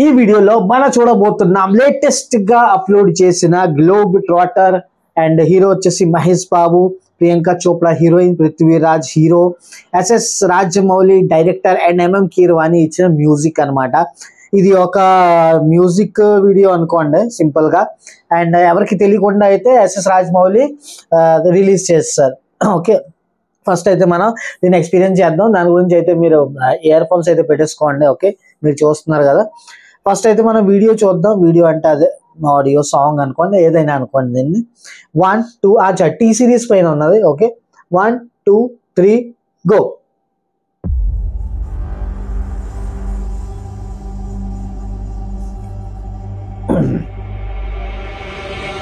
ఈ వీడియోలో మనం చూడబోతున్నాం లేటెస్ట్ గా అప్లోడ్ చేసిన గ్లోబ్ ట్రాటర్ అండ్ హీరో వచ్చేసి Mahesh Babu, Priyanka Chopra heroine, Prithviraj hero, SS Rajamouli director and MM Keeravani ఇచ్చిన మ్యూజిక్ అన్నమాట. ఇది ఒక మ్యూజిక్ వీడియో అనుకోండి సింపుల్ గా. అండ్ ఎవరికి తెలియకుండా అయితే ఎస్ఎస్ రాజమౌళి రిలీజ్ చేస్తారు. ఓకే, ఫస్ట్ అయితే మనం దీన్ని ఎక్స్పీరియన్స్ చేద్దాం. దాని గురించి అయితే మీరు ఇయర్ ఫోన్స్ అయితే పెట్టేసుకోండి. ఓకే, మీరు చూస్తున్నారు కదా. ఫస్ట్ అయితే మనం వీడియో చూద్దాం. వీడియో అంటే అదే ఆడియో సాంగ్ అనుకోండి, ఏదైనా అనుకోండి. దీన్ని 1 2 టీ సిరీస్ పైన ఉన్నది. Okay, 1 2 3 go.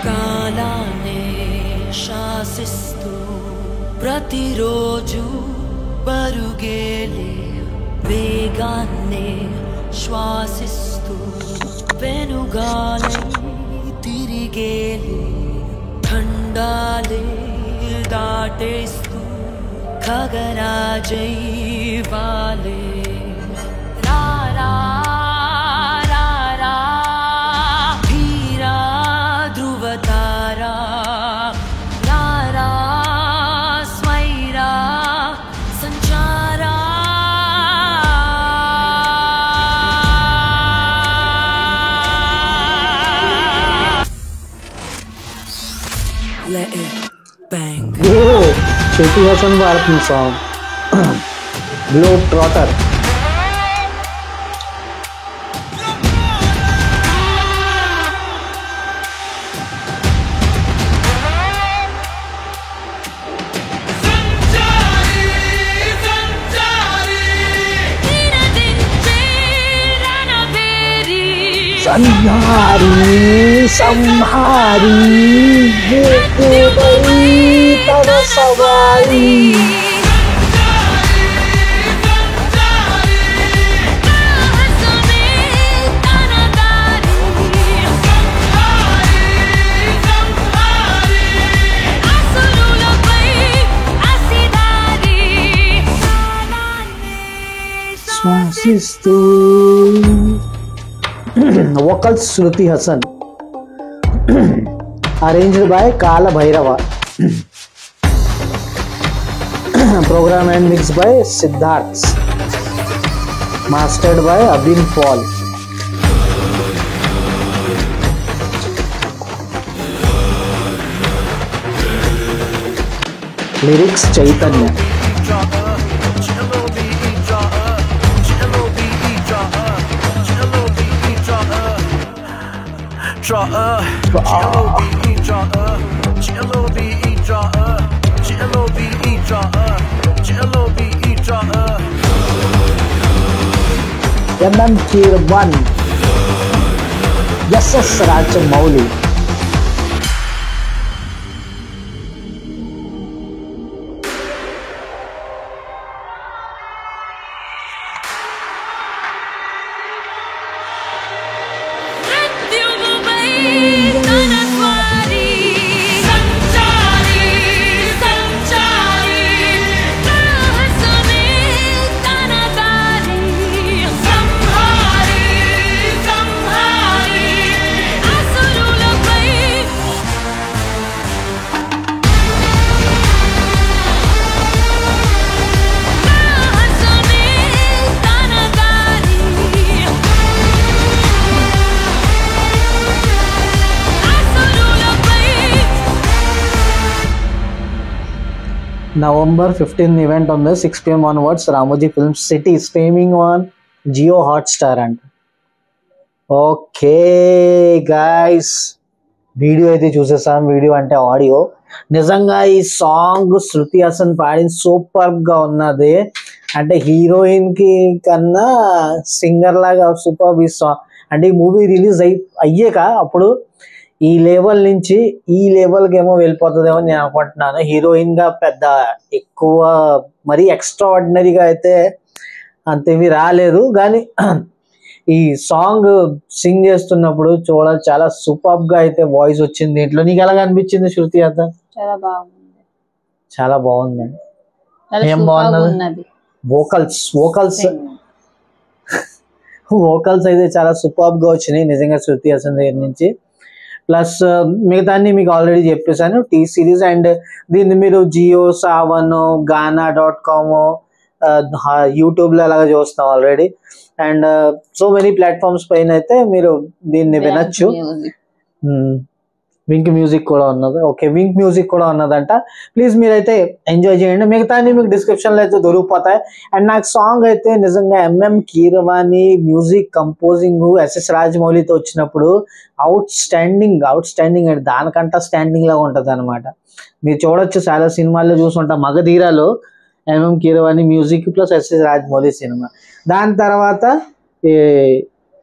కాలానే శాసిస్తూ ప్రతిరోజు పరుగేలే వేగాన్నే శ్వాసిస్తూ వెనుగాలై తిరిగేలే ఖండాలే దాటేస్తూ ఖగరాజై వాలే రారా రారా ధీరా ధ్రువతారా రారా స్వైరా సంచారా Let it bang. Shruti Haasan పాడుతున్న సాంగ్ గ్లోబ్ ట్రాటర్. సంహారి సంహారి తన సవారి శ్వాసిస్తూ. vocals Shruti Hassan, arranged by Kala Bhairava, program and mixed by Siddharth, mastered by Abin Paul. Lyrics Chaitanya. MM Keeravani, SS Rajamouli. November 15 event on the 6 PM onwards, Ramoji Film City streaming on Jio Hotstar. And okay guys, video అయితే చూసేసాం. Video అంటే audio. నిజంగా ఈ song Shruti Haasan పాడిన super గా ఉన్నది. అంటే heroine కి కన్నా సింగర్ లాగా సూపర్ ఈ సాంగ్. అంటే ఈ మూవీ రిలీజ్ అయ్యాక అప్పుడు ఈ లెవెల్ నుంచి ఈ లెవెల్కి ఏమో వెళ్ళిపోతుందేమో నేను అనుకుంటున్నాను. హీరోయిన్ గా పెద్ద ఎక్కువ మరీ ఎక్స్ట్రా ఆర్డినరీగా అయితే అంతేమీ రాలేదు, కానీ ఈ సాంగ్ సింగ్ చేస్తున్నప్పుడు చాలా సూపర్ గా అయితే వాయిస్ వచ్చింది దీంట్లో. నీకు ఎలా అనిపించింది శృతి హాసన్? చాలా బాగుంది. ఏం బాగున్నది? వోకల్స్ వోకల్స్ అయితే చాలా సూపర్బ్ గా వచ్చినాయి నిజంగా శృతి హాసన్ దగ్గర నుంచి. ప్లస్ మిగతాన్ని మీకు ఆల్రెడీ చెప్పేసాను టీ సిరీస్. అండ్ దీన్ని మీరు జియో సావన్ గానా.com యూట్యూబ్లో అలాగా చూస్తాం already. And so many platforms పైన అయితే మీరు దీన్ని వినొచ్చు. వింక్ మ్యూజిక్ కూడా ఉన్నది. ఓకే, వింక్ మ్యూజిక్ కూడా ఉన్నదంట. ప్లీజ్ మీరైతే ఎంజాయ్ చేయండి. మిగతా మీకు డిస్క్రిప్షన్లో అయితే దొరికిపోతాయి. అండ్ నాకు సాంగ్ అయితే నిజంగా MM Keeravani music composing SS రాజమౌళితో వచ్చినప్పుడు అవుట్ స్టాండింగ్ అండి, దానికంట స్టాండింగ్ లాగా ఉంటుంది అనమాట. మీరు చూడొచ్చు చాలా సినిమాల్లో చూసుంటాం. మగధీరాలో MM Keeravani music plus SS Rajamouli సినిమా. దాని తర్వాత ఈ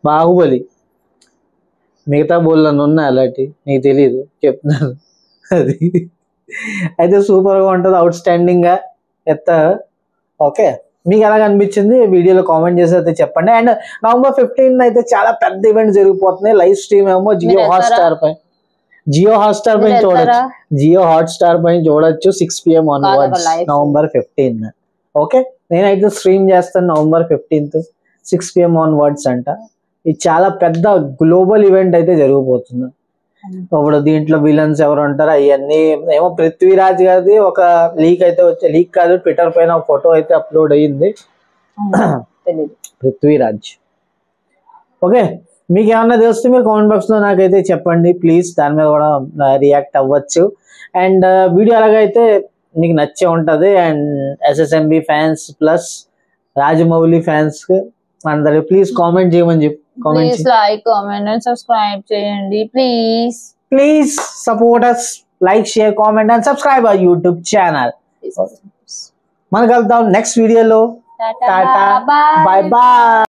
బాహుబలి, మిగతా బోళ్ళని ఉన్నాయి అలాంటి నీకు తెలీదు చెప్తున్నాను. అది అయితే సూపర్గా ఉంటుంది, అవుట్ స్టాండింగ్గా ఎత్త. ఓకే, మీకు ఎలాగ అనిపించింది వీడియోలో కామెంట్ చేసి అయితే చెప్పండి. అండ్ November 15 అయితే చాలా పెద్ద ఈవెంట్ జరిగిపోతుంది. లైవ్ స్ట్రీమ్ ఏమో జియో హాట్స్టార్ పైన చూడొచ్చు. జియో హాట్స్టార్ పైన చూడొచ్చు 6 PM ఆన్వర్డ్స్ November 15. ఓకే, నేనైతే స్ట్రీమ్ చేస్తాను November 15 6 PM ఆన్వర్డ్స్ అంట. ఇది చాలా పెద్ద గ్లోబల్ ఈవెంట్ అయితే జరిగిపోతుంది. ఇప్పుడు దీంట్లో విలన్స్ ఎవరు ఉంటారు అవన్నీ ఏమో పృథ్వీరాజ్ గారిది ఒక లీక్ అయితే వచ్చే, లీక్ కాదు ట్విట్టర్ పైన ఒక ఫోటో అయితే అప్లోడ్ అయ్యింది పృథ్వీరాజ్. ఓకే, మీకు ఏమన్నా తెలిస్తే మీరు కామెంట్ బాక్స్లో నాకైతే చెప్పండి ప్లీజ్, దాని మీద కూడా రియాక్ట్ అవ్వచ్చు. అండ్ వీడియో అలాగైతే మీకు నచ్చే ఉంటుంది. And SSMB fans plus Rajamouli fans అందరు ప్లీజ్ కామెంట్ చేయమని చెప్పి please like comment and subscribe చేయండి please support us, like share comment and subscribe our YouTube channel. మనం కలుద్దాం నెక్స్ట్ వీడియోలో. Tata, bye bye.